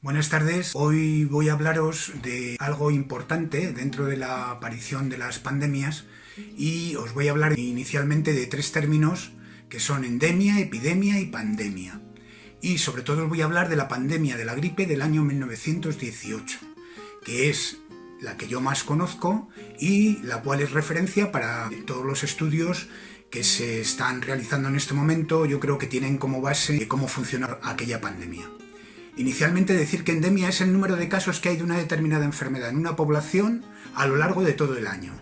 Buenas tardes, hoy voy a hablaros de algo importante dentro de la aparición de las pandemias y os voy a hablar inicialmente de tres términos que son endemia, epidemia y pandemia. Y sobre todo os voy a hablar de la pandemia de la gripe del año 1918, que es la que yo más conozco y la cual es referencia para todos los estudios que se están realizando en este momento. Yo creo que tienen como base cómo funciona aquella pandemia. Inicialmente decir que endemia es el número de casos que hay de una determinada enfermedad en una población a lo largo de todo el año.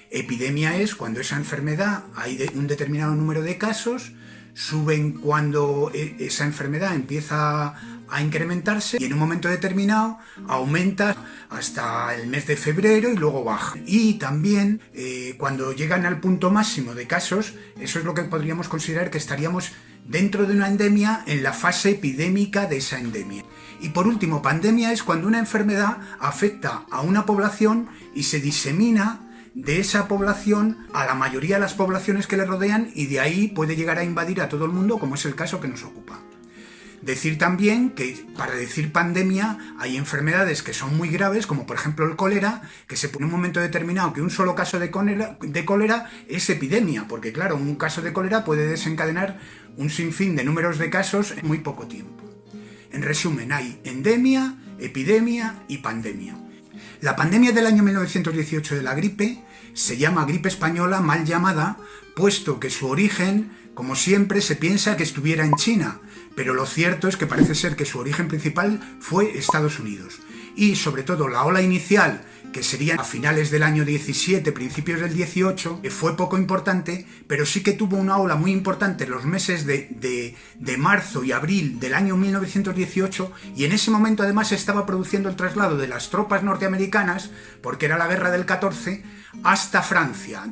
Epidemia es cuando esa enfermedad hay un determinado número de casos, suben cuando esa enfermedad empieza a incrementarse y en un momento determinado aumenta hasta el mes de febrero y luego baja. Y también cuando llegan al punto máximo de casos, eso es lo que podríamos considerar que estaríamos dentro de una endemia en la fase epidémica de esa endemia. Y por último, pandemia es cuando una enfermedad afecta a una población y se disemina de esa población a la mayoría de las poblaciones que le rodean y de ahí puede llegar a invadir a todo el mundo, como es el caso que nos ocupa. Decir también que para decir pandemia hay enfermedades que son muy graves, como por ejemplo el cólera, que se pone en un momento determinado que un solo caso de cólera es epidemia, porque claro, un caso de cólera puede desencadenar un sinfín de números de casos en muy poco tiempo. En resumen, hay endemia, epidemia y pandemia. La pandemia del año 1918 de la gripe se llama gripe española, mal llamada, puesto que su origen, como siempre, se piensa que estuviera en China, pero lo cierto es que parece ser que su origen principal fue Estados Unidos. Y sobre todo la ola inicial, que sería a finales del año 17, principios del 18, fue poco importante, pero sí que tuvo una ola muy importante en los meses de marzo y abril del año 1918, y en ese momento además se estaba produciendo el traslado de las tropas norteamericanas, porque era la guerra del 14, hasta Francia.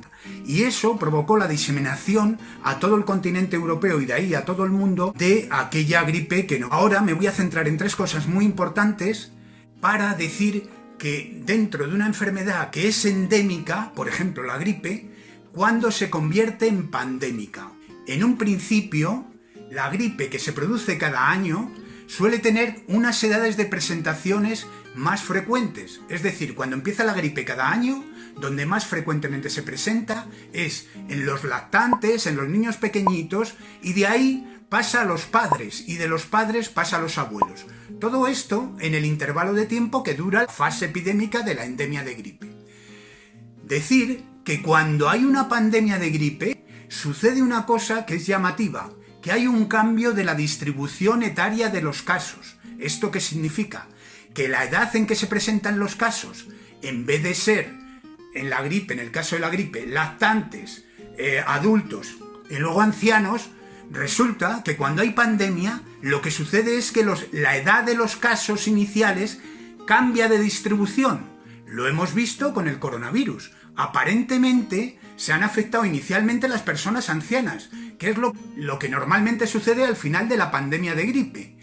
Y eso provocó la diseminación a todo el continente europeo y de ahí a todo el mundo de aquella gripe que no. Ahora me voy a centrar en tres cosas muy importantes para decir que dentro de una enfermedad que es endémica, por ejemplo la gripe, ¿cuándo se convierte en pandémica? En un principio, la gripe que se produce cada año suele tener unas edades de presentaciones más frecuentes. Es decir, cuando empieza la gripe cada año, donde más frecuentemente se presenta es en los lactantes, en los niños pequeñitos, y de ahí pasa a los padres, y de los padres pasa a los abuelos. Todo esto en el intervalo de tiempo que dura la fase epidémica de la endemia de gripe. Decir que cuando hay una pandemia de gripe, sucede una cosa que es llamativa, que hay un cambio de la distribución etaria de los casos. ¿Esto qué significa? Que la edad en que se presentan los casos, en vez de ser en la gripe, en el caso de la gripe, lactantes, adultos y luego ancianos, resulta que cuando hay pandemia, lo que sucede es que la edad de los casos iniciales cambia de distribución. Lo hemos visto con el coronavirus. Aparentemente se han afectado inicialmente las personas ancianas, que es lo que normalmente sucede al final de la pandemia de gripe.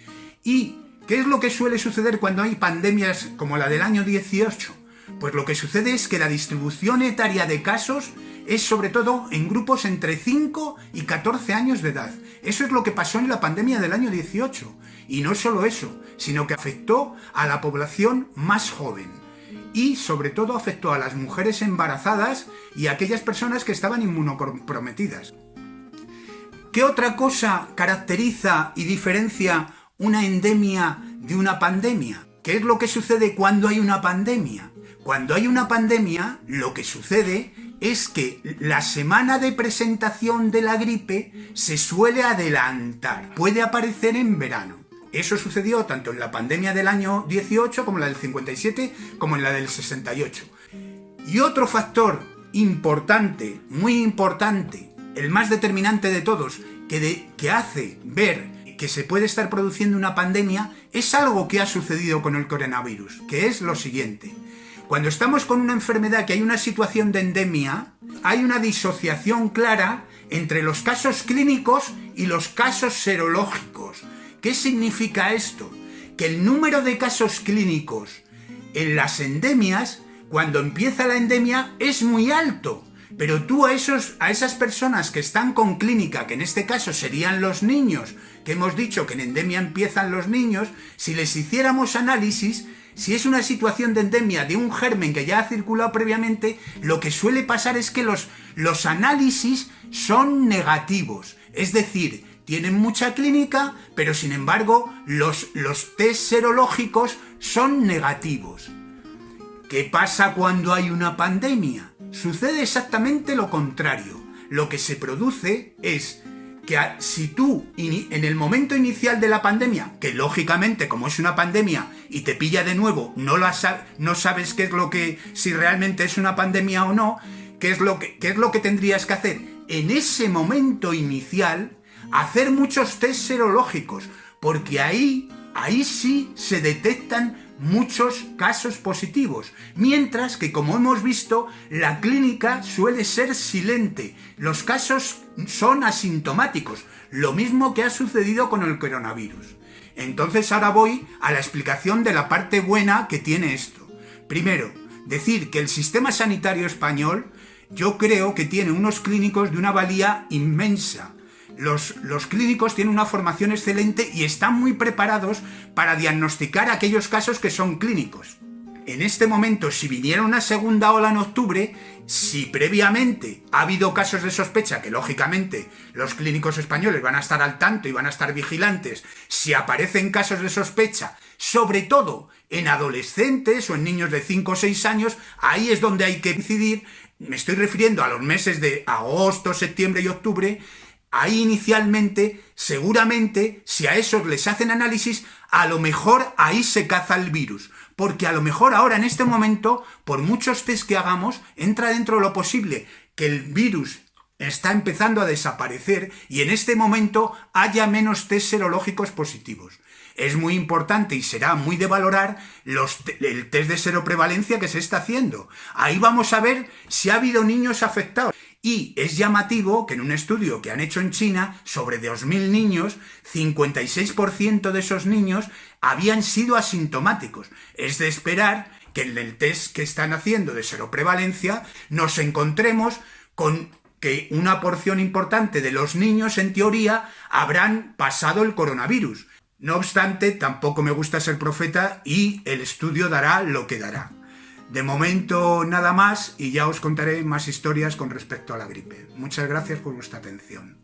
¿Y qué es lo que suele suceder cuando hay pandemias como la del año 18? Pues lo que sucede es que la distribución etaria de casos es sobre todo en grupos entre 5 y 14 años de edad. Eso es lo que pasó en la pandemia del año 18. Y no solo eso, sino que afectó a la población más joven. Y sobre todo afectó a las mujeres embarazadas y a aquellas personas que estaban inmunocomprometidas. ¿Qué otra cosa caracteriza y diferencia una endemia de una pandemia? ¿Qué es lo que sucede cuando hay una pandemia? Cuando hay una pandemia, lo que sucede es que la semana de presentación de la gripe se suele adelantar. Puede aparecer en verano. Eso sucedió tanto en la pandemia del año 18 como en la del 57, como en la del 68. Y otro factor importante, muy importante, el más determinante de todos, que hace ver que se puede estar produciendo una pandemia, es algo que ha sucedido con el coronavirus, que es lo siguiente. Cuando estamos con una enfermedad que hay una situación de endemia, hay una disociación clara entre los casos clínicos y los casos serológicos. ¿Qué significa esto? Que el número de casos clínicos en las endemias, cuando empieza la endemia, es muy alto, Pero tú a esas personas que están con clínica, que en este caso serían los niños, que hemos dicho que en endemia empiezan los niños, si les hiciéramos análisis, si es una situación de endemia de un germen que ya ha circulado previamente, lo que suele pasar es que los análisis son negativos. Es decir, tienen mucha clínica, pero sin embargo los test serológicos son negativos. ¿Qué pasa cuando hay una pandemia? Sucede exactamente lo contrario. Lo que se produce es que si tú en el momento inicial de la pandemia, que lógicamente como es una pandemia y te pilla de nuevo, no sabes qué es lo que, si realmente es una pandemia o no, qué es lo que tendrías que hacer en ese momento inicial, hacer muchos test serológicos, porque ahí sí se detectan muchos casos positivos, mientras que, como hemos visto, la clínica suele ser silente, los casos son asintomáticos, lo mismo que ha sucedido con el coronavirus. Entonces ahora voy a la explicación de la parte buena que tiene esto. Primero, decir que el sistema sanitario español, yo creo que tiene unos clínicos de una valía inmensa. Los clínicos tienen una formación excelente y están muy preparados para diagnosticar aquellos casos que son clínicos. En este momento, si viniera una segunda ola en octubre, si previamente ha habido casos de sospecha, que lógicamente los clínicos españoles van a estar al tanto y van a estar vigilantes, si aparecen casos de sospecha, sobre todo en adolescentes o en niños de 5 o 6 años, ahí es donde hay que incidir. Me estoy refiriendo a los meses de agosto, septiembre y octubre. Ahí inicialmente, seguramente, si a esos les hacen análisis, a lo mejor ahí se caza el virus. Porque a lo mejor ahora, en este momento, por muchos test que hagamos, entra dentro de lo posible que el virus está empezando a desaparecer y en este momento haya menos test serológicos positivos. Es muy importante y será muy de valorar el test de seroprevalencia que se está haciendo. Ahí vamos a ver si ha habido niños afectados. Y es llamativo que en un estudio que han hecho en China sobre 2.000 niños, 56% de esos niños habían sido asintomáticos. Es de esperar que en el test que están haciendo de seroprevalencia nos encontremos con que una porción importante de los niños, en teoría, habrán pasado el coronavirus. No obstante, tampoco me gusta ser profeta y el estudio dará lo que dará. De momento nada más y ya os contaré más historias con respecto a la gripe. Muchas gracias por vuestra atención.